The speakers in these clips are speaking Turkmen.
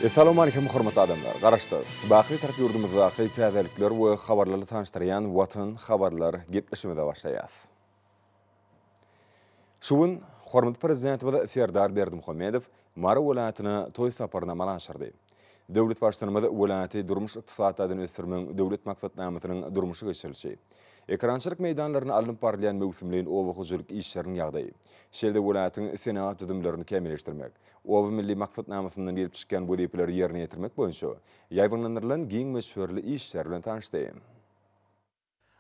Assalamu alaikum hormatly adamlar. Garaşlar, Bakri tarap yurdumuzdaki täzelikler we habarlary tanıştyrýan Watan habarlar gepleşmede başlaýar. Şuň hormatly prezidentimiz Serdar Berdimuhammedow Mara welaýatyna toý saparyna malaşyrdy. Döwlet başçymyz welaýaty durmuş ykdysadyny ösürmeň döwlet maksatnamasynyň durmuşy geçirilşi. Ekrançylyk meýdanlaryny alınıp barlayan mewsümliğin owagyjylyk işleriniň ýagdaýy. Şerde welaýatyň senat tüzümlerini kämilleşdirmek, owa milli maksatnamasynyň gelip çykkan bu diýipleri ýerine ýetirmek boýunça ýaýbanlandyrylan giň meşhurly işler bilen tanışdy.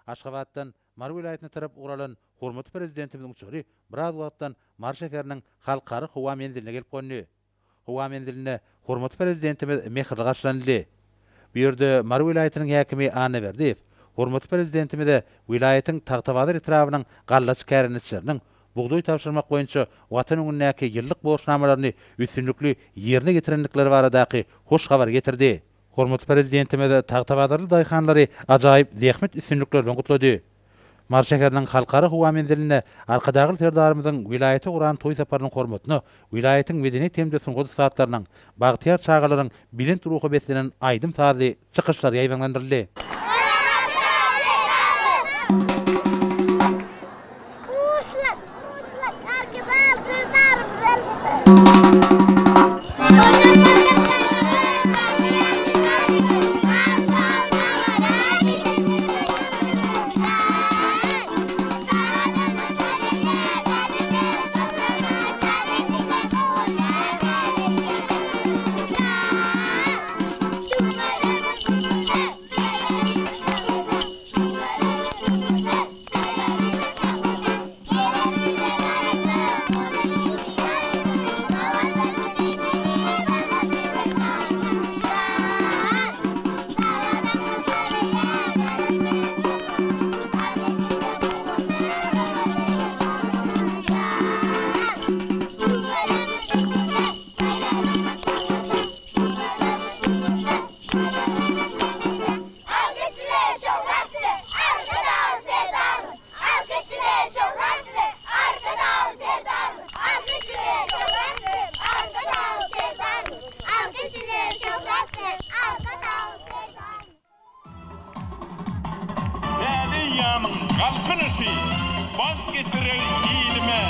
Aşgabatdan Mar welaýatyna tarap uralan hormatly prezidentimiziň çöri biraz wagtdan Mar şäheriniň halkary howa menziline gelip gönni. Howa menziline hormatly prezidentimiz mehirli garşylandy. Bu ýerde Mar welaýatynyň häkimi Ana Berdiýew hormatly prezidentimize wilayatyň Tagtabazyr etrafynyň gallaç kärenetçileriniň bugduy tapşyrmak boýunça watan öňündäki ýyllyk borçnamalaryny üstünlikli ýerine getirenlikleri baradaky hoş habar getirdi. Hormatly prezidentimiz Tagtabazyrly daýhanlary ajaýyp zähmet üstünliklerden gutlady. Mar şäheriniň halkary howa menziline arkadagy serdarymyzyň wilayaty uran toý saparynyň hormatyna wilayatyň medeni temde sungudy saatlarynyň bagtyar çağalaryň bilent ruhy beslenen aýdym sazy çykyşlar ýaýbanlandyryldy. Kalkınışı, bak getirir ilime,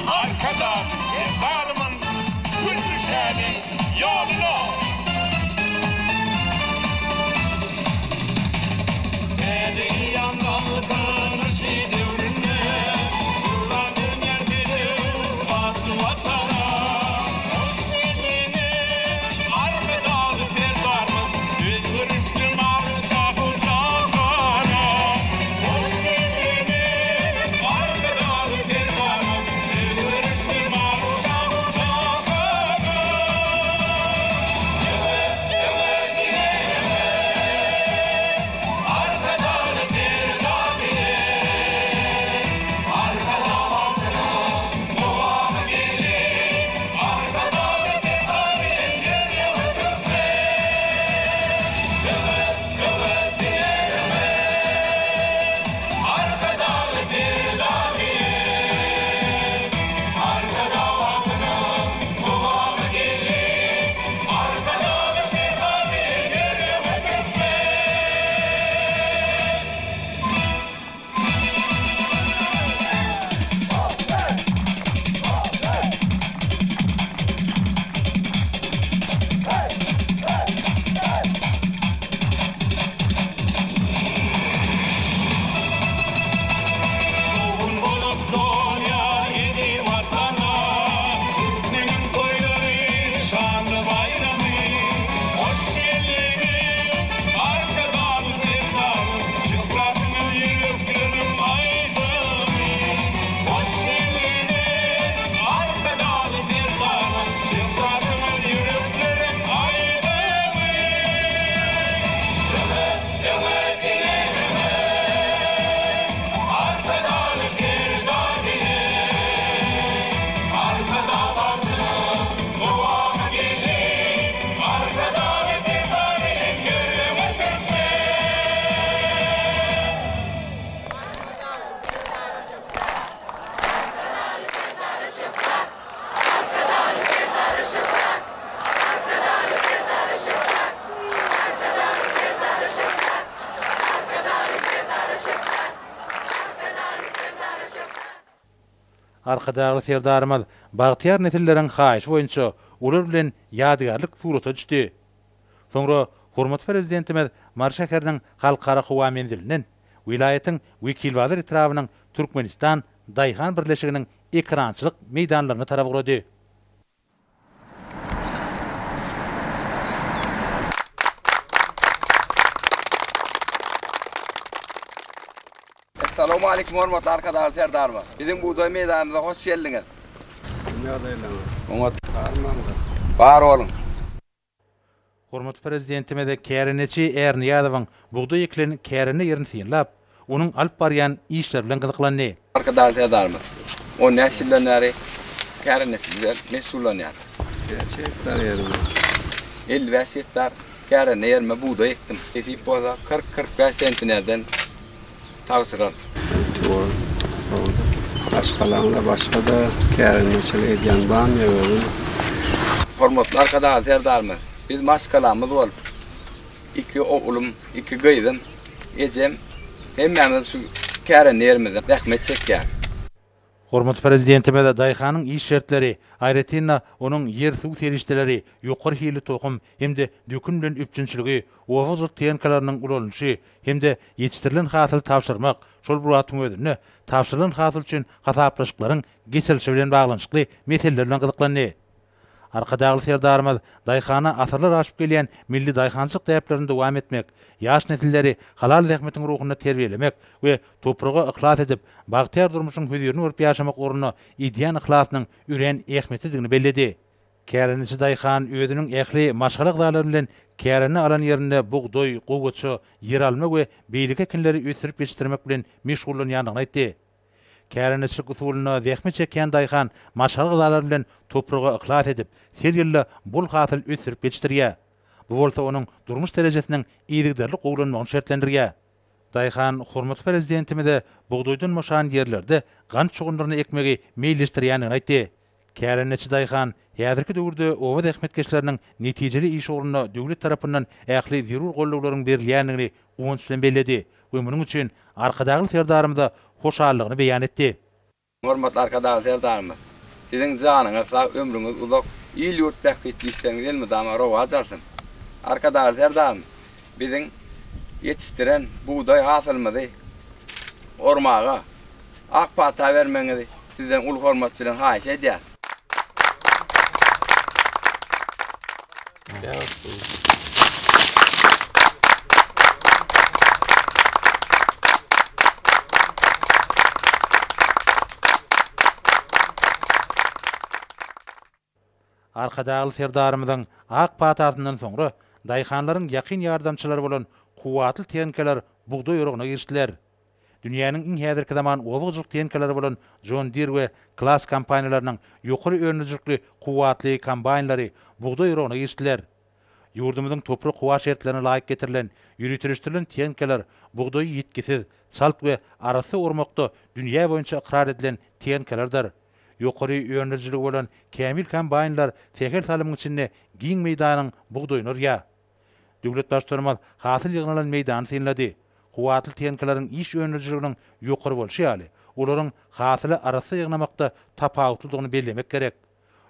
arkadan sevdarımın gül düşenin yoluna. Dedi yandan kalkınışı devrine, yılların ermedi batlı vatana. Hoş gelini, armedalı sevdarımın, ülgürüşlü marısa kucağına. Arkadagy serdarymyz Bagtyar netillerin haýyşy boýunça ular bilen ýadygarlyk surata düşdi. Soňra hormat prezidentimiz Marşakerniň halkara howa menziliniň vilayatyň wekilwazir etrawynyň Türkmenistan Dayhan birleşiginiň ekrançylyk meýdanlaryna tarap gurady. Assalamu alaykum hormatly arkadaşlar serdarmy. Bizim buğday meydanymyza hoş geldiňiz. Bar bolun. Hormat prezidentimiz Käreneçi Erniýazowyň buğday eklerini kärine ýerini synlap, onuň alyp barýan işler bilen gyzyklandy. Arkadaşlar serdarmy. O näsilden näri kärenesiler mesullanýar. Gerçekler yerine. 55 hektar kärine ýerime buğday ekdim. Etip boza 40-45 sentnerden tawsyrar. Doğru. Başkalarına başka da kârınçılık edýän barmy? Hormatly arkadaşlar serdarmy. Biz maskalamyz bolup 2 oğlum, 2 gyzym, ejem hemmemiz şu kärine ýerimizde rahmet çekýär. Hormat prezidentimiz Dayhanyň iş şertleri, aýratynda onuň ýer suw serişdeleri, ýokary hili tokum hemde dökün bilen üpçünçiligi, owaglyk teňkalarynyň ulanýy hemde ýetişdirilen hasyl tapşyrmak, şol buratyň özüne tapşyrylan hasyl üçin hasaplaşyklaryň geçilşi bilen baglanyşykly meseleler bilen gyzyklandy. Arkadagy serdarymyz Dayhana asyrlar aşyp gelýän milli daýhançylyk täplerini dowam etmek, ýaş nesilleri halal zähmetiň ruhuny terbiýelemek we topraga ihlas edip, bagtyar durmuşyň höýürini görüp ýaşamak ugruna ideýan ihlasynyň üren ähmetligini belledi. Käreneci Dayhan özüniň ähli maşgalyk zalary bilen käreni alan ýerinde buğdoy, gowaçy, ýer alma we beýlik ekinleri ösürip ýetişdirmek bilen meşgullanýandygyny aýtdy. Kärenecilik usulyny zähmet çekýän Dayhan maşgalyk zalary bilen topraga ihlas edip, her ýyly bol hasyl ösürip ýetişdirýär. Bu bolsa onuň durmuş derejesiniň iýdigderlik gowlanmagyny şertlendirýär. Dayhan hormat prezidentimize buğdoýdan moşan ýerlerde gant çugunlaryny ekmegi meýilleşdirýänini aýtdy. Käreneci Dayhan häzirki döwürde owa zähmetkeşleriniň netijeli iş ugruna döwlet tarapyndan ähli zerur golluglaryň berilýänini uwunç bilen belledi we munyň üçin arkadagy serdarymyza hoşallygyny beýan etdi. Hormatly arkadaşlar serdarmy. Siziň janyňyz sag, ömrüňiz uzak, ýyl ýurtda geçýärsiňiz elmi dama rowa jarsyň. Arkadaşlar serdarmy. Biziň ýetişdiren buğday hasylymyzy ormaga ak pata bermeňizi sizden ul hormat bilen haýyş edýär. Arkadagy serdarymyzyň ak patasyndan soňra Dayhanlaryň ýakyn ýardamçylary bolan kuwatly teňkeler buğdoý ýorugyna girişdiler. Dünýäniň iň häzirki zaman owagçylyk teňkeleri bolan John Deere we Claas kompaniýalarynyň ýokary önüjlikli kuwatly kombaynlary buğdoý ýorugyna girişdiler. Ýurdumyzyň toprak howa şertlerine laýyk getirilen, ýürütülişdirilen teňkeler buğdoý ýetkisiz, çalp we arasy urmakda dünýä boýunça ikrar edilen teňkelerdir. Ýokary önüjlik bolan kämil kombaynlar tekel salymyň içinde giň meýdanyň buğdoýyny ýa. Döwlet başlarymyz hasyl ýygnalan meýdany synlady. Kuwatly teňkeleriň iş önüjliginiň ýokary bolşy ýaly, olaryň hasyly arasy ýygnamakda tapawutlygyny bellemek gerek.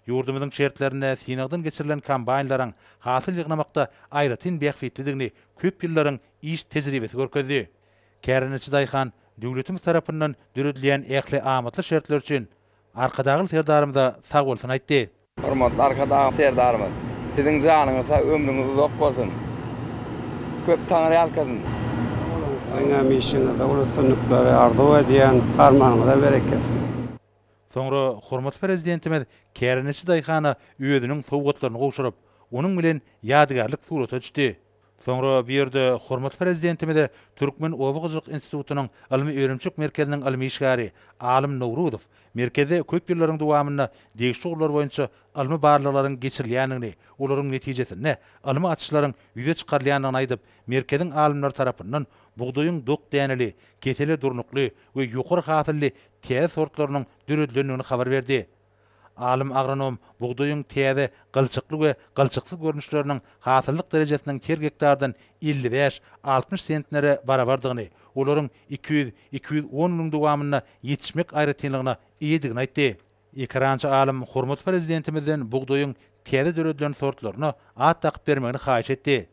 Ýurdumyzyň şertlerine synagdan geçirilen kombaynlaryň hasyl ýygnamakda aýratyn bähfitligini köp ýyllaryň iş tejribesi görkezdi. Käreneci Dayhan döwletimiz tarapyndan döredilýän ähli amatly şertler üçin arkadagy serdarymyza sag bolsun aýtdy. Hormatly arkadagy serdarmy. Siziň janyňyz ömrüňiz uzak bolsun. Köp taňry alkadyn. Aňa mişini da ulutynykları arzu edýän armanyňyza bereket. Soňra hormat prezidentimiz Käreneci Dayhana özüniň sowgatlaryny gowşuryp, onuň bilen ýadygarlyk surata düşdi. Soňra bir ýerde hormat prezidentimiz Türkmen Owagçylyk institutunyň ilmi öýrençik merkeziniň ilmi işgäri Alim Nowruzow merkeze köp ýyllaryň dowamyna degişli uglar boýunça ilmi barlyklaryň geçirilýänini, olaryň netijesinde ilmi açyşlaryň ýüze çykarylýanyny aýdyp, merkeziň alimler tarapyndan buğdoýyň dok däneli, keteli durnukly we ýokary hasylly täze sortlarynyň düredilendigini habar berdi. alim agronom buğdoyun täze gılçykly we gılçyksız görnüşleriniň hasyllyk derejesiniň her hektardan 55-60 sentlere barabardygyny, olaryň 200-210 ming dowamyna ýetişmek aýratynlygyna iýedigini aýtdy. Ekrançy alim hormat prezidentimizden buğdoyun täze döredilen sortlaryny at takyp bermegini haýyş etdi.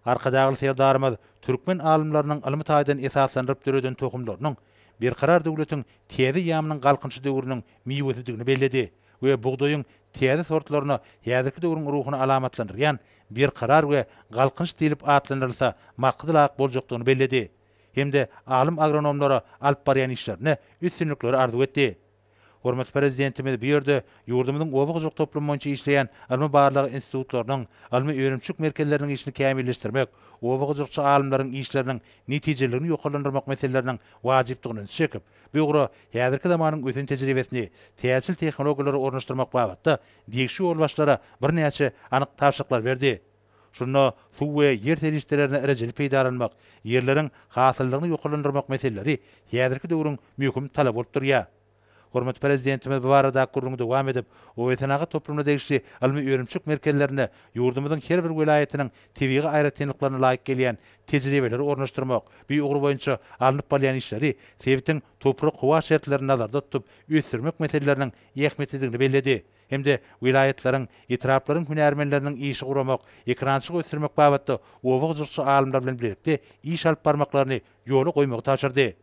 Arkadagy serdarymyz türkmen alimlarynyň ilmi taýdan esaslandyryp döreden tohumlarynyň bir karar döwletiň täze ýamynyň galkynçy döwrüniň miýwesidigini belledi we buğdoyun täze sortlaryny häzirki döwrüň ruhuny alamatlandyrýan bir karar we galkynç diýilip atlanylsa makdylaak boljakdygyny belledi. Hemde alim agronomlara alyp barýan işlerini üstünlikleri arzu etdi. Hormat prezidentimiz bu ýerde ýurdumyzyň owak toplum boýunça işleýän ilmi barlygy institutlarynyň, ilmi öýrençlik merkezleriniň işini kämilleşdirmek, owak alimlaryň işleriniň netijelerini ýokarlandyrmak meseleleriniň wajypdygyny çekip, bu ugry häzirki zamanyň ötün tejribesini, täsil tehnologiýalary ornaşdyrmak babatda diýişi ýolbaşlara bir näçe anyk tapşyklar berdi. Şunu suw we yer terişlerini erejelik peýdalanmak, ýerleriň hasyllygyny ýokarlandyrmak meseleleri häzirki döwrüň möhüm talap bolup durýar. Hormat prezidentimiz bu barada gurrungy dowam edip, o etnaga toplumda degişli ilmi öýrençlik merkezlerini ýurdumyzyň her bir welaýatynyň tebigy aýratynlyklaryna laýyk gelýän tejribeleri ornaşdyrmak, bu ugry boýunça alınıp barýan işleri Sewitiň toprak howa şertlerini nazarda tutup ösürmek meselelerining ähmiýetligini belledi. Hemde welaýatlaryň, etraplaryň hünärmenleriniň işi guramak, ekrançyk ösürmek babatda owak alimler bilen birlikde iş alyp barmaklaryny ýola goýmagy taşyrdy.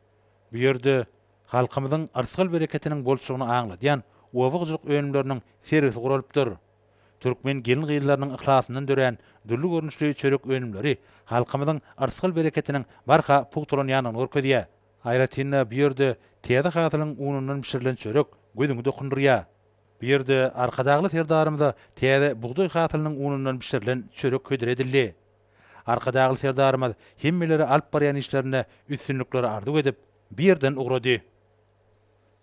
Bu ýerde halkymyzyň arsygal bereketiniň bolşugyny aňladýan owak öňümleriniň serwisi guralypdyr. Türkmen gelin gyýylarynyň ihlasyndan dören dürli görnüşli çörek öňümleri halkymyzyň arsygal bereketiniň barha pugtulanýanyny görkezýär. Aýratynda bu ýerde täze hasylyň unundan pişirilen çörek gözüňi dokundurýar. Bu ýerde arkadagly serdarymyzda täze buğdoy hasylynyň unundan pişirilen çörek ködür edildi. Arkadagly serdarymyz hemmeleri alyp barýan işlerine üstünlikleri arzu edip bir ýerden ugrady.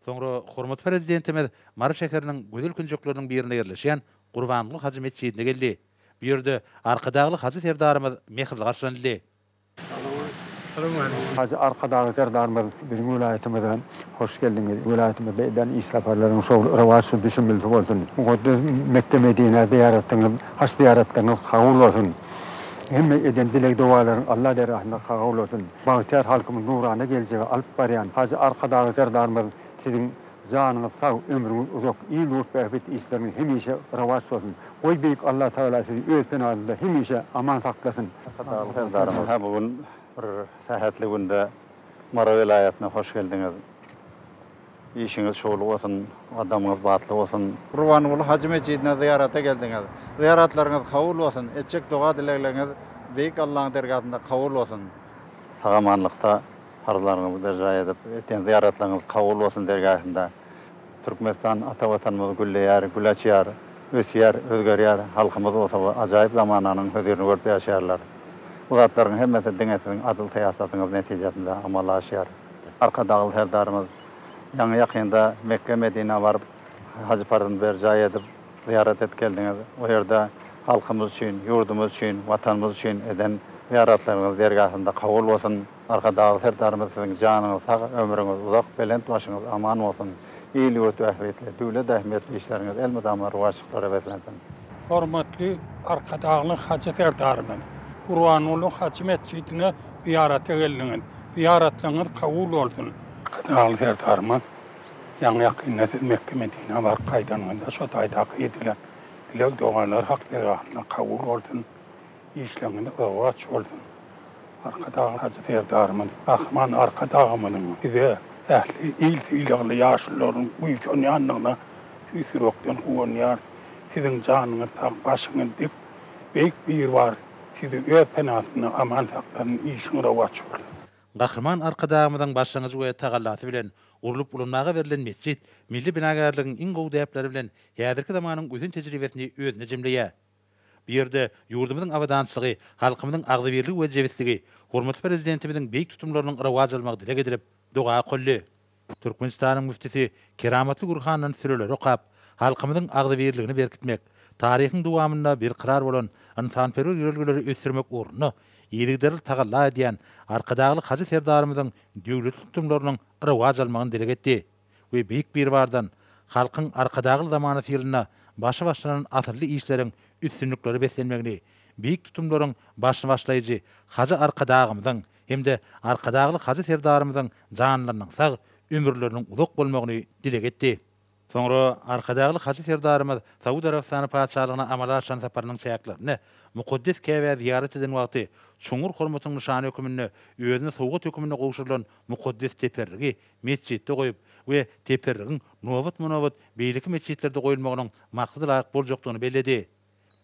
Soňra hormat prezidentimiz Mara şäheriniň gözel künjekleriniň birine ýerleşýän Gurbanlyk Haji mescidine geldi. Bu ýerde arkadagy Haji serdarymyz mehirli garşylandy. Haji arkadagy serdarymyz biziň welaýatymyzdan hoş geldiňiz. Welaýatymyzdan iş saparlaryň şol rewaçy düşünmeli bolsun. Goýdy Mekke Medine ziyaretiniň, haç ziyaretiniň kabul bolsun. Hemme eden dilek dualaryň Allah derahmyna kabul bolsun. Bagtyar halkymyň nurana geljegi alyp barýan Haji arkadagy serdarymyz siziň janyňyz sag, ömrüňiz uzak, iýlik bähbet işleriň hemişe rewaç bolsun. Oý beýik Allah taala sizi öz penazynda hemişe aman saklasyn. Arkadagy serdarymyz, bugün bir sahatly günde Mara welaýatyna hoş geldiňiz. İşiniz şoğlu bolsun, adamyňyz batly bolsun. Gurbanly Haji mescidine ziyarata geldiňiz. Ziyaratlaryňyz kabul bolsun. Etjek doga dilekleriniz beýik Allahyň dergatynda kabul bolsun. Sagamanlykda arzularınızı derja edip, eten ziyaretleriniz kabul bolsun dergahynda. Türkmenistan ata watanymyz gülleyär, gülaçýar, ösýär, özgerýär, halkymyz bolsa ajaýyp zamananyň hözerini görüp ýaşaýarlar. Bu zatlaryň hemmesi diňetiň adyl täýasatynyň netijesinde amal aşýar. Arkadagy serdarymyz ýa-ni ýakynda Mekke Medine baryp haji farzyndy berja edip ziyaret et geldiňiz. O ýerde halkymyz üçin, ýurdumyz üçin, watanymyz üçin eden ziyaretleriniz dergahynda kabul bolsun. Arkadagy serdarymyz siziň janyňyz sag, ömrüňiz uzak, belent başyňyz aman bolsun. Ýyly ötü ähmiýetli, döwlet ähmiýetli işleriňiz elmydama rewaçlyklara betlensin. Hormatly arkadagy Haji serdarymyz, Gurbanly Haji mescidine ziyarete geldiňiz. Ziyaretleriniz kabul bolsun. Arkadagy serdarymyz ýa-ni ýakynda Mekke Medine bar gaýdanynda şo taýdaky edilen dilek dogalar hak dergahynda kabul bolsun. İşlerinde rewaç bolsun. Arkadagy Haji serdarymyz, ahman arkadagymyň bize ähli ýylly ýaşlaryň uýtan ýanyna üýsürokdan goňýar. Siziň janyňyz sag, başyňyz dip beýik bir bar. Sizi öz penasyna aman saklan, işiň rewaç bolsun. Gahryman arkadagymyň başlangyjy we tagallasy bilen urulyp ulanmaga berilen mescid milli binagarlygyň iň gowy däpleri bilen häzirki zamanyň özün tejribesini özüne jemleýär. Bu ýerde ýurdumyzyň awadançylygy, halkymyzyň agzybirligi we jewisligi, hormat prezidentimiziň beýik tutumlarynyň rewaç almagy dilek edilip, doga golly. Türkmenistanyň müftisi Keramatly Gurhanyň süreleri okap, halkymyzyň agzybirligini berkitmek, taryhyň dowamynda bir karar bolan insanperwer ýörelgeleri ösürmek uğruna ýeligderli tagalla edýän arkadagy Haji serdarymyzyň döwlet tutumlarynyň rewaç almagyny dilek etdi we beýik bir bardan halkyň arkadagy zamana ýylyna başy başlanan asyrly işleriň üstünlükleri beslenmegini, büyük tutumlaryň başy başlaýjy haja arkadagymyzyň hemde arkadagyly haja serdarymyzyň janlarynyň sag ömürleriniň uzak bolmagyny dile getdi. Soňra arkadagyly haja serdarymyz Saudi Arabistany paçalygyna amala açan saparynyň çäklaryny mukaddes käbä ziyaret eden wagty çoňur hormatyň nişany hökümini özüne sowgat hökümine gowşurylan mukaddes teperrigi mesjitde goýup we teperrigiň nowat beýleki mesjitlerde goýulmagynyň maksady laýyk boljakdygyny belledi.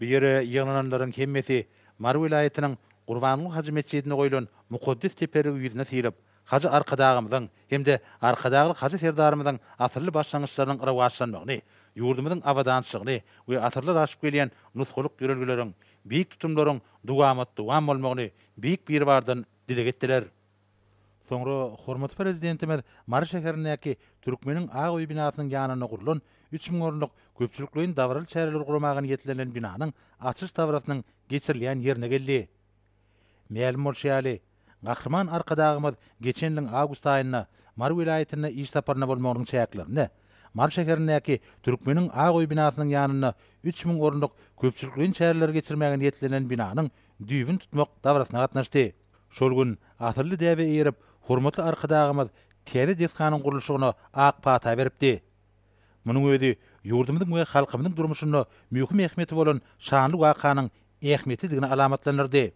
Bu ýere ýygynanlaryň hemmesi Mar vilayatynyň Gurbanlyk Haja mesjidine goýulan mukaddes teperrigi ýüzüne silip haja arkadagymyzyň hemde arkadagyly haja serdarymyzyň asyrly başlangyçlarynyň rawatlanmagyny, ýurdumyzyň awadançylygyny we asyrlar aşyp gelýän nusgulyk ýörelgileriň, büyük tutumlaryň dowam bolmagyny büyük bir bardan dile getdiler. Soňra hormatly prezidentimiz Mara şäherindäki Türkmeniň Agoý binasynyň ýanyna gurulan 3000 orunlyk köpçülikliň dawral çäreler gurmagyny ýetlenen binanyň açyş tawrasynyň geçirilýän ýerine geldi. Ma'lum bolşýaly, Gahrman arkadagymyz geçen ýylyň awgust aýyna Mar vilayatyna iş saparyna bolmagynyň çäklaryny, Mar şäherindäki Türkmeniň Agoý binasynyň ýanyna 3000 orunlyk köpçülikliň çäreler geçirmägen ýetlenen binanyň düýbün tutmak dawrasyna gatnaşdy. Şol gün asyrly däwe eýerip hormatly arkadagymyz täze deskanyň gurulşygyna ak pata beripdi. Munyň özi ýurdumyzyň we halkymyzyň durmuşyna mühim ähmiýeti bolan şanly wakanyň ähmiýetligini alamatlanyrdy.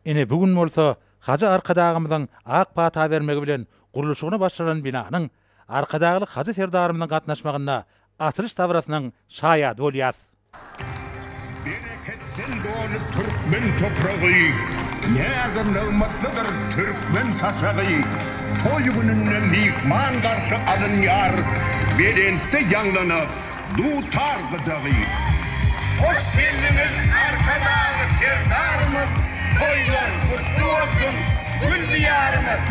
Ene bugün bolsa haja arkadagymyzyň ak pata bermegi bilen gurulşygyna başlanan binanyň arkadagyly haja serdarymynyň gatnaşmagyna açylyş tawrasynyň şaýady bolýas. Bereketden dolup Türkmen topragy, näzim nöwmetlidir Türkmen saçagy. Toy gününe mihman garşy alyn ýar, berentde ýanglanyp dutar gydagy. Hoş geldiňiz arkadagy serdarymyz, toylar kutly bolsun gül diýarymyz.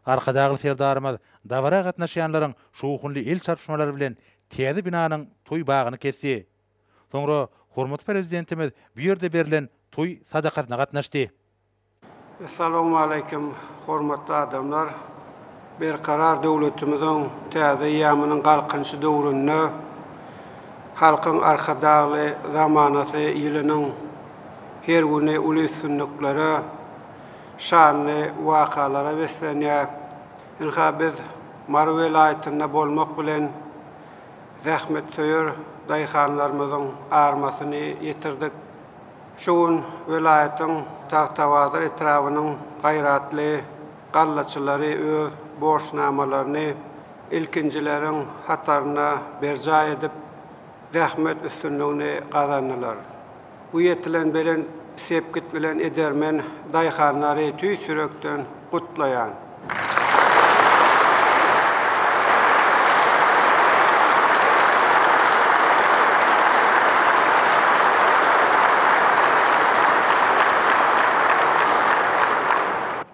Arkadagyly serdarymyz dawara gatnaşýanlaryň şuwhunly el çarpşmalary bilen täze binanyň toy bagyny kesdi. Soňra hormatly prezidentimiz bu ýerde berilen toy sadakasyna gatnaşdy. Assalamu alaykum hormatly adamlar. Berkarar döwletimiziň täze ýamynyň galkynçy döwründe halkyň arkadagy zamanasy ýylynyň her güni uly üstünlikleri, şanly wakalara beslenýär. Biz Mar vilayatyna bolmak bilen zähmet söýür daýhanlarymyzyň armasyny ýetirdik. Şuň vilayatyň tagtawazyr etrawynyň gaýratly gallaçylary öz borçnamalaryny ilkinjileriň hataryna berja edip zähmet üstünligini gazandylar. Bu ýetilen bilen sepkit bilen edermen daýhanlary tüý sürekden gutlaýan.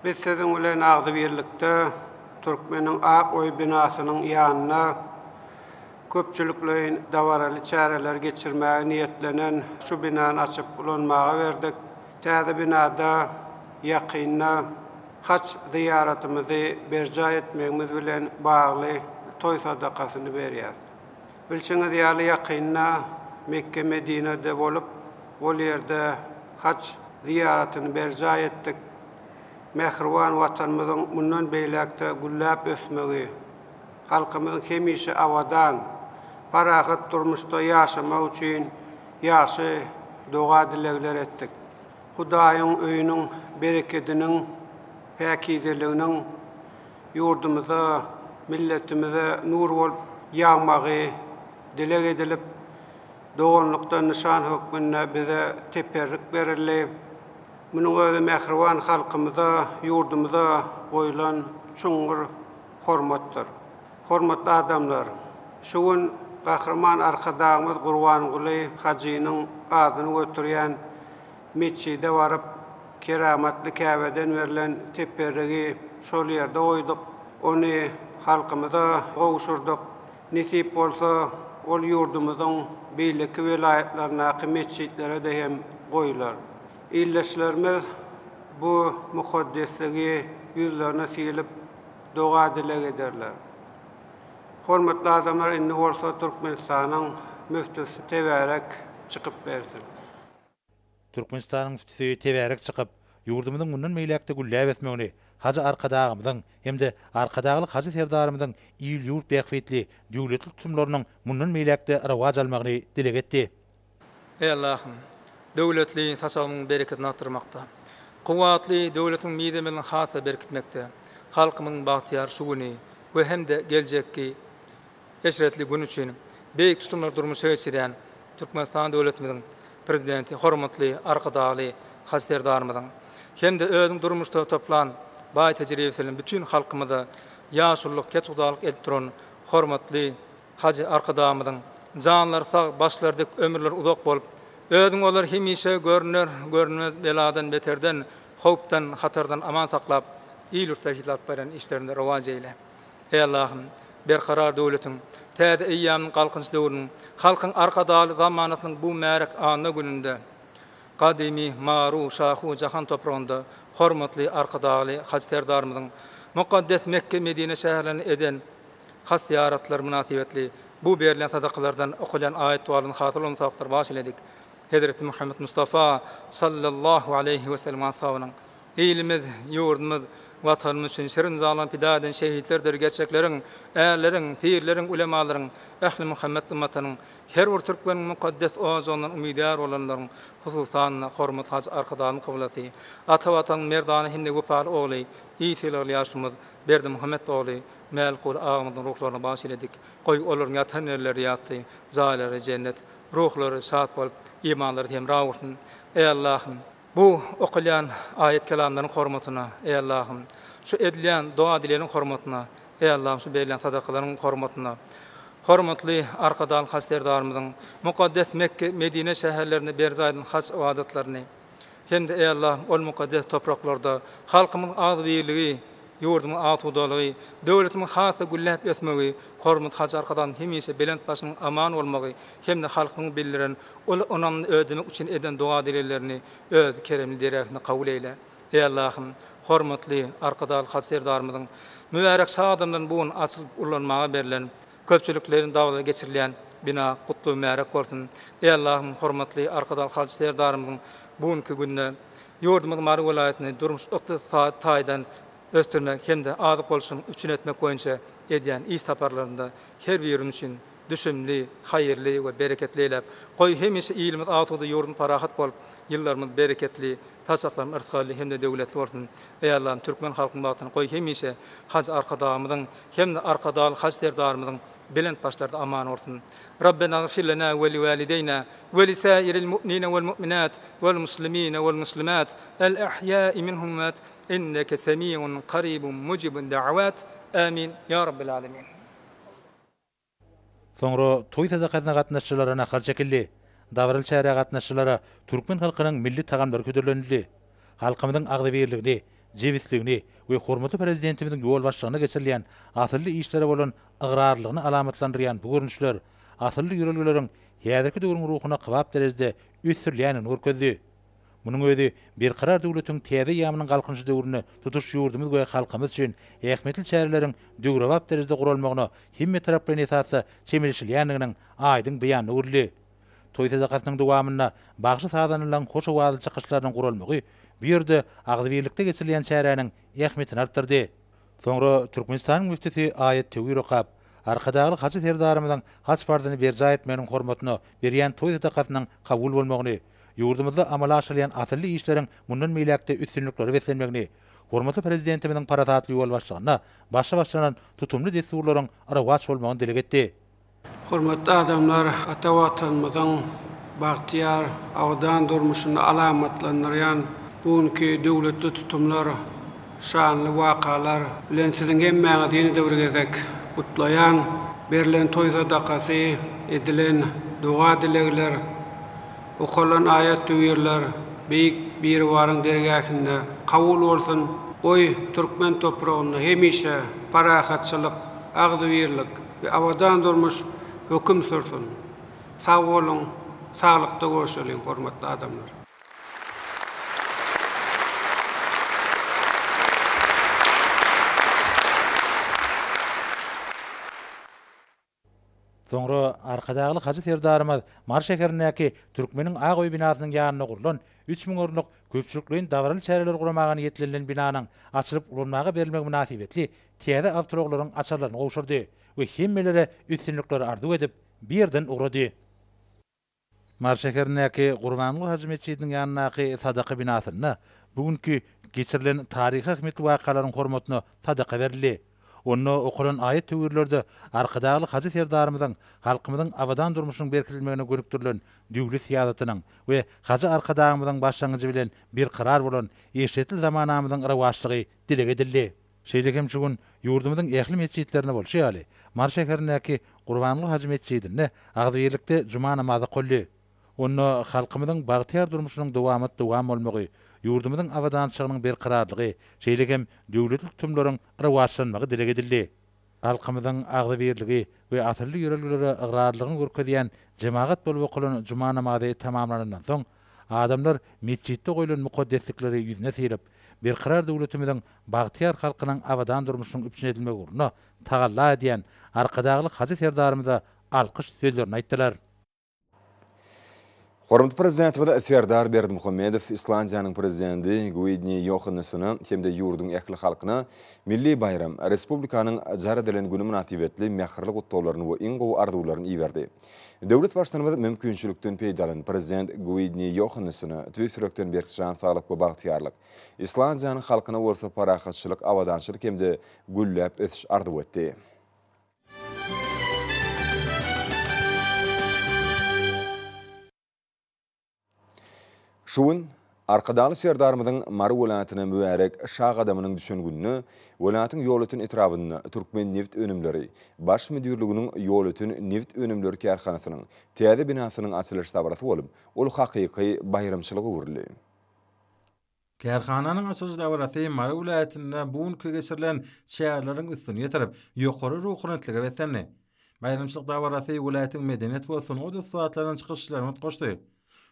Biz sizin bilen Agdy birlikde Türkmeniň Ak-Oý binasynyň ýanyna köpçüliklerin davaraly çäreler geçirmäge niýetlenen şu binany açyp ulanmaga berdik. Täze binada ýakynna haç ziyaratymyzy berja etmegimiz bilen bagly toý sadakasyny berýär. Bilşiňiz ýaly ýakynna Mekke Medine'de bolup, ol ýerde haç ziyaratyny berja etdik. Mehriwan watanymyzyň mundan beýlekde güllap ösmegi, halkymyzyň hemişe awadan parahat durmuşda ýaşamak üçin ýaşy doga dilekler etdik. Hudaýyň öýüniň bereketiniň, päkizeliginiň ýurdumyza, milletimize nur bolup ýagmagy dilek edilip, doganlykdan nişan hökmünde bize teperrik berildi. Munuň öňe mehriwan halkymyza, ýurdumyza goýulan çuňgur hormatdyr. Hormatly adamlar, şuň gahrman arkadaşymyz Gurbanguly Hajynyň adyny götürýän meçide baryp keramatly Käbeden berilen teperrigi şol ýerde goýduk. Ony halkymyza gowşurdyk. Nisip bolsa ol ýurdumyzyň beýleki welaýatlaryna meçitlere de hem goýular. İlleşlerimiz bu mukaddesliği yüzlerine silip doğa dilek ederler. Hormatly adamlar, indi bolsa Türkmenistanyň müftüsi teberek çykyp berdi. Türkmenistanyň müftüsi teberek çykyp, ýurdumyzyň mundan meýlekde gülläp etmegini, haja arkadagymyzyň hemde arkadagylyk haja serdarymyzyň iýil ýurt bähfetli döwletli tutumlarynyň mundan meýlekde rawaj almagyny dilek etdi. Ey Allah'ım, döwletli tasawwuryň bereketini artdyrmakda, kuwatly döwletiň midemelini hasa berkitmekde, halkymyň bagtyar şuguny we hemde geljekki eşretli gün üçin beýik tutumlar durmuşa geçirýän Türkmenistan döwletimiň prezidenti, hormatly arkadaly haserdarymyň hemde özüň durmuşda toplan baý tejribesini bütün halkymyza ýaşullyk, ketugdalyk edip duran hormatly Hajy arkadamyň janlary sag, başlardyk ömürler uzak bolup, özüň olar hemişe görünmez beladan beterden, howpdan, hatardan aman saklap, iýlurtda hitlap beren işlerinde rawaj eyle. Ey Allah'ım, berkarar döwletiň, täze eýýamyň galkynç döwrüniň, halkyň arkadaly zamanatynyň bu märek anyna gününde, kadimi, maru, şahu, jahan toprağında, hormatly arkadaly haserdarymyň, mukaddes Mekke Medine şäherlerini eden has ziyaratlar münasibetli bu berilen sadakalardan okulan ayet dualarını hatırlayan saklar başladık. Hazreti Muhammed Mustafa sallallahu aleyhi ve sellem ashabının ilimiz, yurdumuz, vatanımız için şerin zalan pida eden şehitlerdir, gerçeklerin, erlerin, pirlerin, ulemaların, ehli Muhammed ümmetinin, her bir Türkmenin mukaddes oğazından umidiyar olanların hususanına hormat hacı arkadaşını kabul ettiği, ata vatanın merdanı himne vupal oğlu, iyi silahlı yaşımız, Berdi Muhammed oğlu, Melkul ağımızın ruhlarına bahseledik. Koy olurun yatan yerleri yattı, zâleri cennet, ruhları saat bolup, imanları temra olsun. Ey Allah'ım, bu okulan ayet kelamların hormatına, ey Allah'ım, şu edilen dua dilerin hormatına, ey Allah'ım, şu verilen sadakaların hormatına, hormatly arkadaşlyk haserdarymyzyň mukaddes Mekke Medine şäherlerini berzaýdyň haç adatlaryny hem de ey Allah ol mukaddes topraklarda halkymyň az birligi, ýurdumyň atudalygy, döwletimiň hasa gülläp ösmegi, hormat haç arkadan hemişe belent başynyň aman bolmagy hem de halkyň bildiren ol onan ödemek üçin eden dua dileklerini öz keremli derehine kabul eyle. Ey Allah'ım, hormatly arkadaşlyk haserdarymyzyň mübarek saadymdan buň açylyp ulanmaga berilen köpçülüklerin dağlara geçirilen bina kutlu mübarek olsun. Ey Allah'ım, hormatly arkadaşlyk haserdarymyň bugünkü günde ýurdumyň Mary welaýatyny durmuş ykdysat taýdan östürmek hem de azyk bolsun üçün etmek boýunça edýän iş saparlarynda her birimiz üçin düşümli, hayırlı ve bereketli eylep. Koy hemişe iyilimiz atıda yurdun parahat bolup, yıllarımız bereketli, tasaklarım ırtqalli hem de devletli olsun. Ey Allah'ım Türkmen halkın batını koy hemişe haz arkadağımızın hem de arkadağlı haz terdarımızın belent başlarda aman olsun. Rabbena gfir lana ve li valideyna ve li sairil mu'minina vel mu'minat vel muslimina vel muslimat el ahya'i minhum vat inneke semiyun qaribun mucibun da'avat. Amin ya Rabbil alemin. Soňra toý tazaqatyna gatnaşçylaryna har şekilli dawaryl şäherä gatnaşçylara türkmen halkynyň milli tagamlary ködürlenildi. Halkymyzyň agdybirligini, jewisligini we hormaty prezidentimiziň ýol başlygyna geçirilýän asylly işlere bolan ıgrarlygyny alamatlandyrýan bu görnüşler asylly ýürelgileriň häzirki döwrüň ruhuna kybap derejede üsürlýäni görkezdi. Munyň özi bir karar döwletiň täze ýamynyň galkynjy döwrüne tutuş ýurdumyz we halkymyz üçin ähmetli şäherleriň döwrebap derejede gurulmagyna himme taraplaryndan esasy çemelişilýändiginiň aýdyň beýany urildi. Toý tazaqatynyň dowamyna bagşy sazanylan hoş owazy çykyşlarynyň gurulmagy bu ýerde agdybirlikde geçirilýän şäheräniň ähmetini artdyrdy. Soňra Türkmenistanyň müftisi Ayet Tewirokap arkadagy haçy serdarymyzyň haç bardyny berja etmeniň hormatyna berýän toý tazaqatynyň kabul bolmagyny yurdumuzda amala aşylan asylly işleriň mundan meýlekde üstünlikleri besenmegini, hormatly prezidentimiziň paratatly ýol başlygyna başlanan tutumly desturlaryň arawaç bolmagyny dile getdi. Hormatly adamlar, ata watanymyzyň bagtyar, awdan durmuşyny alamatlandyrýan bugünkü döwletli tutumlar, şanly wakalar bilen siziň hemmäňiz ýene döwregedek gutlaýan, berilen toý sadakasy, edilen dua dilegler, okulan ayet tüýürler beýik bir waryň dergähinde kabul bolsun. Oy Türkmen topragyna hemişe parahatçylyk, agdybirlik we awadan durmuş höküm sürsin. Sag bolun, saglykda görüşelim hormatly adamlar. Soňra arkadagy haçy serdarymyz Mar şeherindäki Türkmeniň Agoý binasynyň ýanyna gurulan 3000 ornuk köpçülikliň dawaryl şäherler guramagyny ýetlenilen binanyň açylyp ulanmagy berilmegi münasibetli täze awtoroklaryň açarlaryny gowşurdy we hemmelere üstünlikleri ardy edip birden urady. Mar şeherindäki Gurbanly Haji Mescidiniň ýanynaky sadaka binasyna bugünkü geçirilen taryhy ähmetli wakalaryň hormatyna sadaka berildi. Onu okulan ayet tüwürlerde arkadagy haçy serdarymyzyň halkymyzyň awadan durmuşynyň berkitilmegine görüktirilen döwlet siýasatynyň we haçy arkadagymyzyň başlangyjy bilen bir karar bolan eşitli zamanamyzyň rawaçlygy dile gedildi. Şeýlekem şu gün ýurdumyzyň ähli mescidlerine bolşy ýaly Mar şeherindäki Gurbanly Haji Mescidinde agdybirlikde juma namazy kıldy. Onu halkymyzyň bagtyar durmuşynyň dowam bolmagy, ýurdumyzyň awadançylygynyň berkararlygy, şeýlegem döwletli tutumlaryň rawaçlanmagy dile gedildi. Halkymyzyň agdybirligi we asylly ýörelgilere ıgrarlygyny görkezýän jemaat bolup okulan juma namazy tamamlanandan soň adamlar mescidde goýulan mukaddeslikleri ýüzüne serip, berkarar döwletimiziň bagtyar halkynyň awadan durmuşynyň üpçün edilmegi ugruna tagalla edýän arkadagy haçy serdarymyza alkyş sözlerini aýtdylar. Hormatly prezidentimiz Serdar Berdimuhammedow Islandiýanyň prezidenti Guidni Johannessyny hemde ýurdun ähli halkyna milli bayram respublikanyň jary edilen güni münasibetli mähirli gutdawlaryny we iň gowy arzuwlaryny iýerdi. Döwlet başlanymy mümkinçilikden peýdalan prezident Guidni Johannessyny tüýsürekden berkişan saglyk we bagtyarlyk Islandiýanyň halkyna bolsa parahatçylyk, awadançylyk hemde güllläp ösüş arzuw etdi. Şuun, arkadaly serdarymyzyň Mar welatyna mübarek şag adamynyň düşen gününi, welatyň ýolutyn etrawyny Türkmen neft önümleri, baş müdürliginiň ýolutyn neft önümleri kärhanasynyň täze binasynyň açylyş dabarasy bolup, ol hakyky bayramçylygy urildi. Kärhananyň açylyş dabarasy Mar welatyna bugünkü geçirilen şäherleriň üstüne ýetirip, ýokary ruhanatligi besenli. Bayramçylyk dabarasy welatyň medeniýet we sunugy saatlaryň çykyşlaryny goşdy.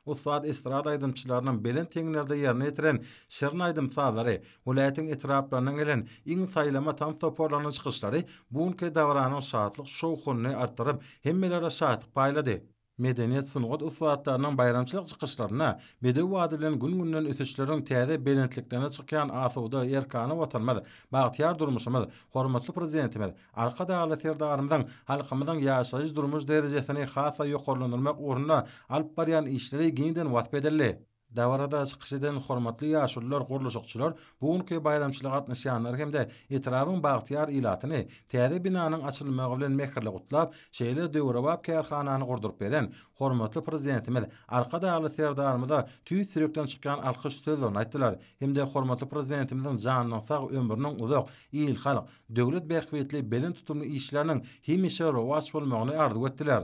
Ussat estrada aydymçylarynyň belen teňlerde ýerine ýetiren şerin aydym sazlary, welaýatyň etraplarynyň gelen iň saýlama tam toporlaryň çykyşlary bugünkü dawranyň şatlyk şowhuny artdyryp, hemmelere şatlyk paýlady. Medeniyet sungat uswatlarynyň bayramçylyk çykyşlaryna, bedew wadilen gün-günden ötüşleriň täze belentliklerine çykýan asuda erkany watanymyz, bagtyar durmuşymyz, hormatly prezidentimiz, arka dagly serdarymyzyň halkymyzyň ýaşaýyş durmuş derejesini hasa ýokarlandyrmak ugrunda alyp barýan işleri giňden wasp edildi. Dawarada çykyş eden hormatly ýaşullar, guruluşçylar bugünkü bayramçylyk gatnaşýanlar hemde etrawyň bagtyar ilatyny täze binanyň açylmagy bilen mehirli gutlap, şeýle döwrewap kärhanany gurduryp beren hormatly prezidentimiz arka dagly serdarymyza tüý sürekden çykýan alkyş sözlerini aýtdylar. Hemde hormatly prezidentimiziň janynyň sag ömrüniň uzak, ýyl halk, döwlet bähwetli belen tutumly işleriniň hemişe rowaç bolmagyny arzu etdiler.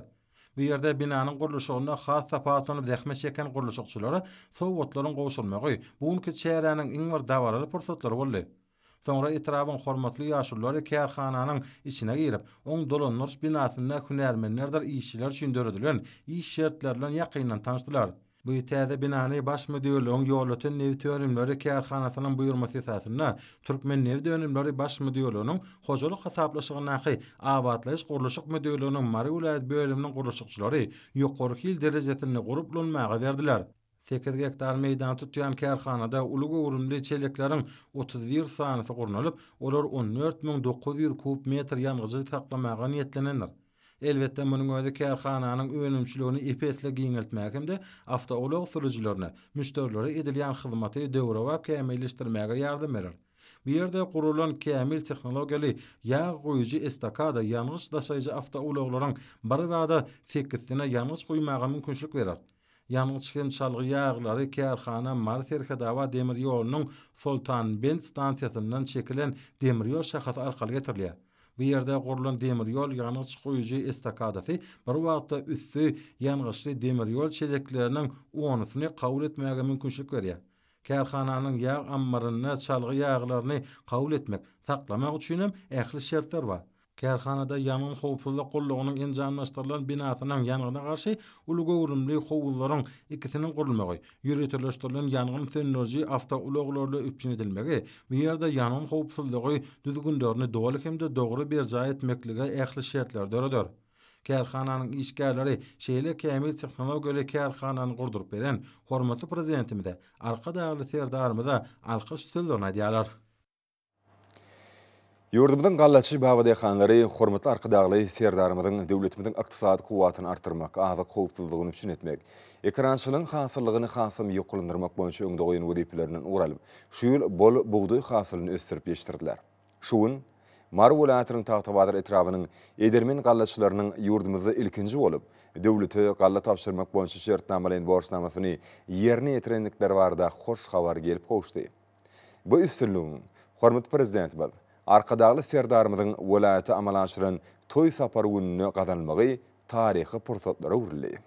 Bu ýerde binanyň guruluşyna has sapatony zähmet çeken guruluşçylary sowgatlaryň gowşulmagy bugünkü çäräniň iň bir dawaraly pursatlary boldy. Soňra etrawyň hormatly ýaşullary kärhananyň içine girip, oň dolanýar binasyna hünärmenler işçiler üçin döredilen iş şertleri bilen ýakyndan tanışdylar. Bu täze binany baş müdürlüğün ýolatan Newi Dönümleri kärhanasynyň buýrmasy esasyna Türkmen Newi Dönümleri baş müdürlüğiniň hojalyk hasaplaşygyna awatlaýyş guruluşyk müdürlüğiniň Mary vilayet bölüminiň guruluşçylary ýokary hil derejesinde guruplanmagy berdiler. 8 hektar meýdan tutýan kärhanada uly gowrumly çelekleriň 31 sanysy gurnalyp, olar 14900 kub metr ýangyjy taklamaga niýetlenenler. Elbetde munyň özi kärhananyň önümçiligini epetli giňeltmäge hemde awtoolog sürüjilerine, müşterileri edilýän hyzmaty döwrewap kämilleşdirmäge ýardam berer. Bu ýerde gurulan kämil tehnologiýaly ýağ goýujy estakada ýalňyş daşaýjy awtoologlaryň bir wada 8-sine ýalňyş goýmaga mümkinçilik berer. Ýalňyş hem çalgy ýağlary kärhana Marserkadawa demir ýolunyň Sultan Bent stansiýasyndan çekilen demir ýol şahasy arkaly getirilýär. Bu ýerde gurulan demir ýol ýalňyş goýujy estakadasy bir wagtda üssü ýalňyşly demir ýol çelekleriniň onysyny kabul etmäge mümkinçilik berýär. Kärhananyň ýağ ammaryna çalgy ýağlaryny kabul etmek, saklamak üçin hem ähli şertler bar. Kärhanada ýanyň howpsuzlyk gollugynyň enjamlaşdyrylan binasynyň ýanyna garşy uly gowrumly howullaryň ikisiniň gurulmagy, ýürütüleşdirilen ýangyn söndüriji awtoologlarla üçin edilmegi, bu ýerde ýanyň howpsuzlygy düzgünlerini doly hemde dogry berja etmeklige ähli şertler döredür. Kärhananyň işgärleri şeýle kämil tehnologiýaly kärhanany gurduryp beren hormatly prezidentimize arka dagly serdarymyza alkyş sözlerini aýdýarlar. Ýurdumyzyň gallaçy babadeýhanlary hormatly arkadagly serdarymyzyň döwletimiziň ykdysady kuwatyny artyrmak, azyk howpsuzlygyny üçin etmek, ekrançylygyň hasyllygyny hasam ýokulandyrmak boýunça öňde goýan weziplerinden uralyp, şu ýyl bol bugdy hasylyny östirip ýetirdiler. Şuwun Mary vilayatynyň Tagtabadyr etrawynyň edermen gallaçylarynyň ýurdumyzda ilkinji bolup, döwleti galla tapşyrmak boýunça şertnamalaryň borçnamasyny ýerine ýetirendikleri barada hoş habar gelip gowşdy. Bu üstünlügiň hormatly prezident bol arkadagly serdarymyzyň vilayaty amalaşyran toý sapar gününe gazanmagy taryhy pursatlary urildi.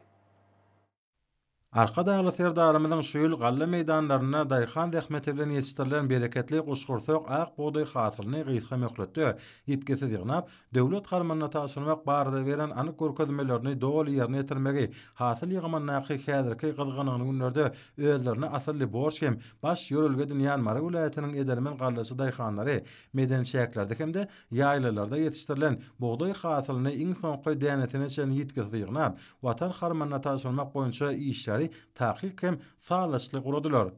Arka dagly serdarymyzyň şu ýyl galla meýdanlaryna daýhan zähmeti bilen ýetişdirilen bereketli guşgursak ak buğday hasylyny gysga möhletde ýetkisiz ýygnap, döwlet garmanyna taşyrmak barada beren anyk görkezmelerini doly ýerine ýetirmegi, hasyl ýygmannaky häzirki gylgynyny günlerde özlerini asylly borç hem baş ýörelge dünýän Mary vilayatynyň edermen gallaçy daýhanlary meden şäherlerde hemde ýaýlalarda ýetişdirilen buğday hasylyny iň soňky dänetine çen ýetkisiz ýygnap, watan garmanyna taşyrmak boýunça işleri taqiq hem sağlaşly guradylar.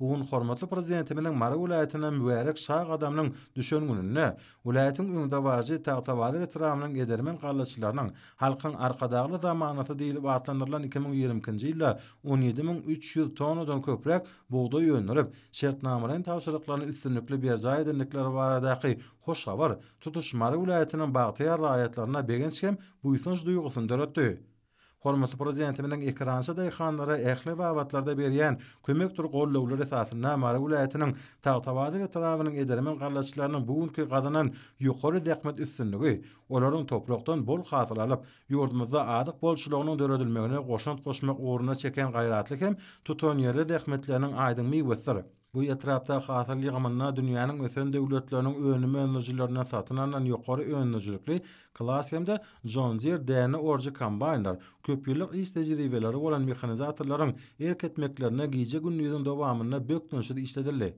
Bugün hormatly prezidentimiň Mary vilayatyna mübarek şah adamynyň düşen gününe vilayatyň öňünde waji Tagtabadyr etrawynyň edermen gallaçylarynyň halkyň arkadagly zamanasy diýilip atlandyrylan 2020-nji ýylda 17300 tonadan köprek buğday ýönürip, şertnamalaryň tapşyryklaryny üstünlikli berja edildikleri baradaky hoş habar tutuş Mary vilayatynyň bagtyar raýatlaryna begençkem buýsunç duýgusyny döretdi. Hormatly prezidentimiň ekrançy daýhanlary ähli wagtlarda berýän kömekdir gollawlary esasyna Mary vilayatynyň Tagtabadyr etrawynyň edermen gallaçylarynyň bugünkü gazanan ýokary zähmet üstünligi, olaryň toprakdan bol hasyl alyp, ýurdumyzda adyk bolçylygynyň döredilmegine goşant goşmak uğruna çeken gaýratlyk hem tutan ýerli zähmetleriniň aýdyň meýwesdir. Bu etrapda hasyl ýygmanna dünýäniň ösen döwletleriniň önüme enerjilerine satyn alınan ýokary önüjlikli klass hemde John Deere däne orji kombaynlar, köp ýyllyk iş tejribeleri bolan mehanizatorlaryň erketmeklerine giýje günlüğüň dowamyna bökdünçide işledildi.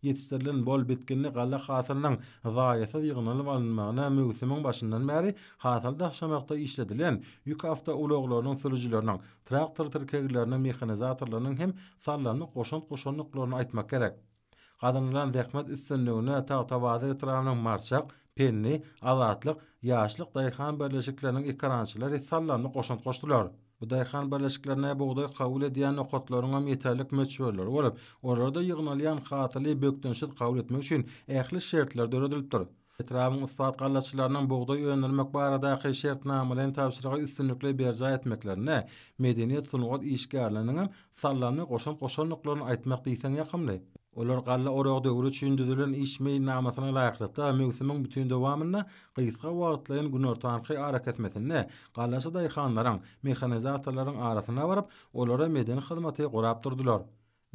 yetiştirilen bol bitkinli galla hasylynyň zaýatsy ýygynylyp alynmagyna möwsümiň başyndan bäri hasal daşamakda işledilen ýük awto ulaglarynyň sürüjileriniň, traktor tirkegleriniň, mehanizatorlarynyň hem sallanly goşan-goşanlyklaryny aýtmak gerek. Gadanylan zähmet üstünligine tawtawazy etranyň marşak, penni, azatlyk, ýaşlyk daýhan berleşikleriniň ekrançylary sallanly goşan goşdular. Bu daýhan berleşiklerine buğday kabul edýän nokatlaryň metallik möçberleri bolup, orada ýygnalýan hasaly bökdünşit kabul etmek üçin ähli şertler döredilipdir. Etrawyň ustat gallaçylarynyň buğday öňlenmek baradaky şertnamalaryň tapşyrygy üstünlikle berja etmeklerine medeniýet sunugat işgärleriniň sallanly goşan-goşanlyklaryny aýtmak diýsen ýakymly. Olar galla orag döwri üçin düzülen iş meýnamasyna laýyklykda möwsümiň bütün dowamyna gysga wagtlaryň günortaňky hareketmesine gallaçy daýhanlaryň, mehanizatorlaryň arasyna baryp, olara medeni hyzmaty gorap durdular.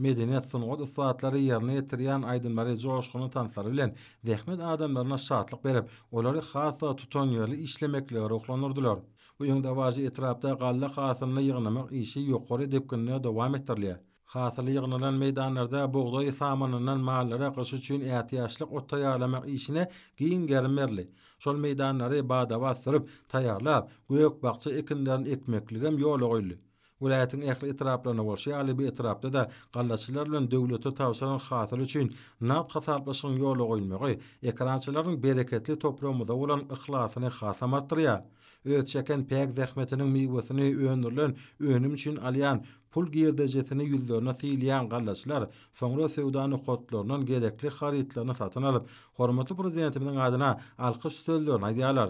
Medeniýet sunugat ustatlary ýerine ýetirýän aýdymlary joşguny tanşlary bilen zähmet adamlaryna şatlyk berip, olary hasa tutan ýerli işlemekleri oklanyrdylar. Bu ýöňde wazy etrapda galla hasalyny ýygnamak işi ýokary depkinne dowam etdirilýär. Hasaly ýygnalan meýdanlarda buğday samanynyň mallara gyş üçin ähtiýaçlyk ot taýýarlamak işine giň germerli. Şol meýdanlary badawa sürüp taýýarlap, göýek bakça ekinlerini ekmekligem ýola goýuldy. Vilayatyň ähli etraplaryna bolşy ýaly bir etrapda da gallaçylar bilen döwlete tawsalan hasaly üçin nat hasaplaşyň ýola goýulmagy ekrançylaryň bereketli topramyda bolan ihlassyny hasamatdyrýar. Öýtşeken päk zähmetiniň miwesini öňdürlen öňüm üçin alýan pul girdejesini ýüzlerine silýän gallaçylar soňra sewdany kotlarynyň gerekli haritlaryny satyn alyp, hormatly prezidentimiň adyna alkyş sözlerini aýdýarlar.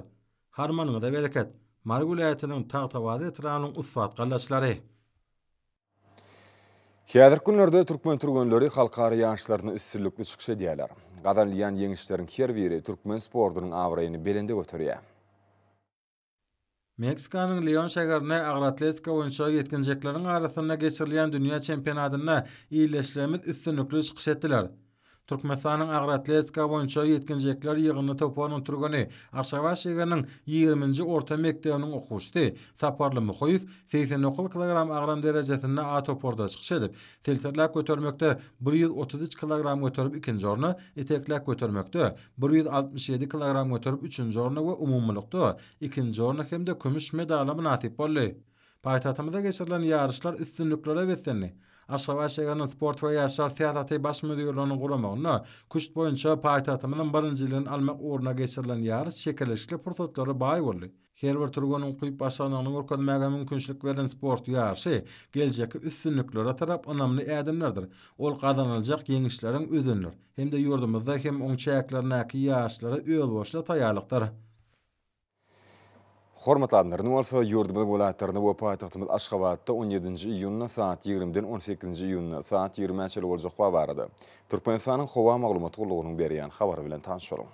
Harmanyňyza bereket. Mar vilayatynyň Tağtawazy etranynyň ustat gallaçylary. Häzirki günlerde türkmen turgunlary halkary ýaşlaryny üstünlikli çykyş edýärler. Gadanlyan ýeňişleriň her biri türkmen sportynyň awraýyny belinde götürýär. Meksikanyň Leon şäherine agratletika boýunça ýetkinjekleriň arasynda geçirilýän dünýä çempionatyna ýyleşlerimiz üstünlikli çykyş etdiler. Türkmenistanyň agratletika boýunça ýetkinjekler ýygyny topunyň turgany Aşgabat şäheriniň 20-nji orta mekdebiniň okuwçysy Saparly Muhaýew 89 kilogram agram derejesinde A toporda çykyş edip, silterlek götürmekde 133 kilogram götürüp 2-nji orny, eteklek götürmekde 167 kilogram götürüp 3-nji orny we umumlukda 2-nji orny hemde kümüş medala munasip boldy. Paýtagtymyzda geçirilen ýarışlar üstünliklere wetsenli. Aşgabat şäheriniň sport we ýaşlar teatraty baş müdürlüğiniň guramagyna küçt boýunça paýtagtymyzyň birinjiligini almak uğruna geçirilen ýarış şekelleşikli pursatlary baý boldy. Her bir turganyň guýup başlanygyny görkezmäge mümkinçilik beren sport ýarşy geljeki üstünliklere tarap önemli ädimlerdir. Ol gazanyljak ýeňişleriň özündir. Hem de ýurdumyzda hem oň çäklerindäki ýaşlara öýül boşla taýýarlykdyr. Hormatly adamlar, bolsa ýurdumyň welaýatlaryna we paýtagtymyz Aşgabatda 17-nji iýunyna saat 20-den 18-nji iýunyna saat 20-nji boljak hawa barady. Türkmenistanyň hawa maglumaty gullugynyň berýän habary bilen tanışalyk.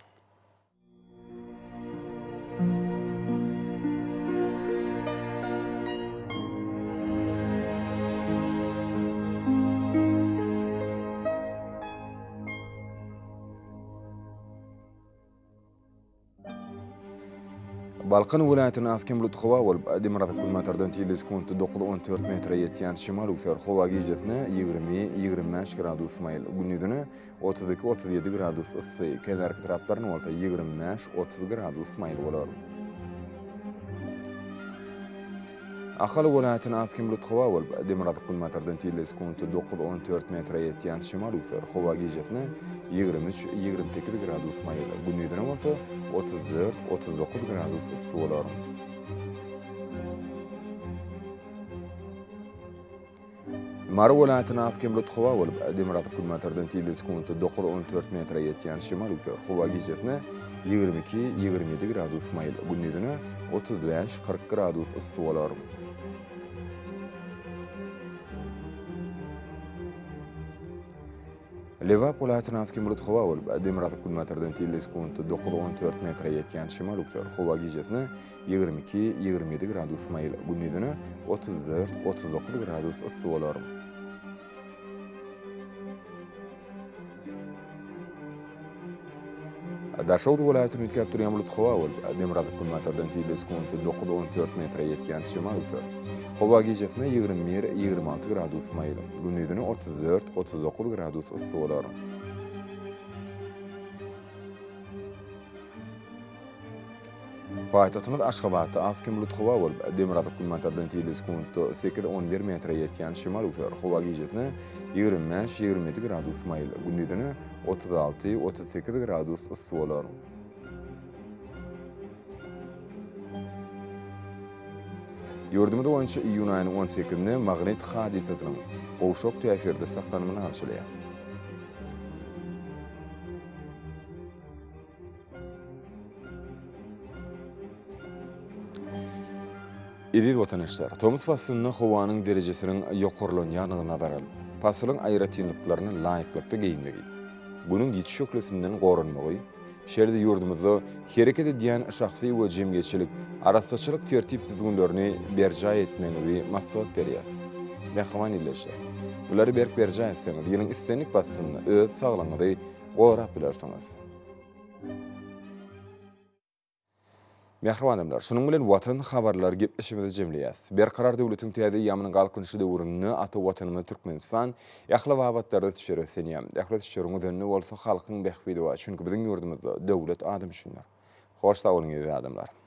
Balkan vilayatynyň askem bulut hawa bolup, Demirada kilometrden tiýilis kuntu 9-14 metre ýetýän şimal ufer hawa gijesine 20-25 gradus maýl. Gündüzüne 32-37 gradus ysy, kenarky taraplaryna bolsa 25-30 gradus maýl bolar. Ahali vilayatynyň askem bulut hawa bolup, Demirada kilometrden tiýilis kuntu 9-14 metre ýetýän şimal ufer hawa gijesine 23-28 gradus maýl. Gündüzüne bolsa 34-39 gradus ysy bolar. Mar vilayatynyň askem bulut hawa bolup, Demirada kilometrden tiýilis kuntu 9-14 metre ýetýän şimal ufer hawa gijesine 22-27 gradus maýl. Gündüzüne 35-40 gradus ysy bolar. Lewap vilayatynyň askem bulut hawa bolup, Demirada kilometrden tiýilis kuntu 9-14 metre ýetýän şimal ufer hawa gijesine 22-27 gradus maýl. Gündüzüne 34-39 gradus ysy bolar. Daşowr vilayatynyň ütkep durýan bulut hawa bolup, Demirada kilometrden tiýilis kuntu 9-14 metre ýetýän şimal ufer hawa gijesine 21-26 gradus maýl. Gündüzüne 34-39 gradus ysy bolar. Paytahtymyz Aşgabatda az kim bulut howa bolup, demir atyp kulmantardan tiýilis kuntu 8-11 metre ýetýän şimal ufer howa gijesine 25-27 gradus mayl, gündüzine 36-38 gradus ıssy bolar. Ýurdumyzda boýunça iýun aýynyň 18-nde magnit hadisasynyň gowşok täsirde saklanynyny arşylaýar. Ediz vatandaşlar, Tomuz fasylyny howanyň derejesiniň ýokarlanýanyny nazar alyp, fasylyň aýratynlyklaryny laýyklykda geyinmegi, bunyň ýetiş şöklesinden gorunmagy, şerde ýurdumyzda hereket edýän şahsy we jemgyýetçilik, arasaçylyk tertip düzgünlerini berja etmegi maksat berýär. Mehriman ýerleşler, bulary berja etseňiz, ýylyň istenlik basyny öz saglygyňyzy gorap bilersiňiz. Mehribanlar, şunun bilen watan habarlar gepleşimizi jemleýäs. Berkarar döwletiň täze ýamynyň galkynşy döwründe ata watanymyz Türkmenistan ýakly wagtlarda düşerenýär. Ýakly düşerňiz önüne bolsa halkyň behbidi we çünki biziň ýurdumyzda döwlet adam düşünýär. Hoş sag bolyň adamlar.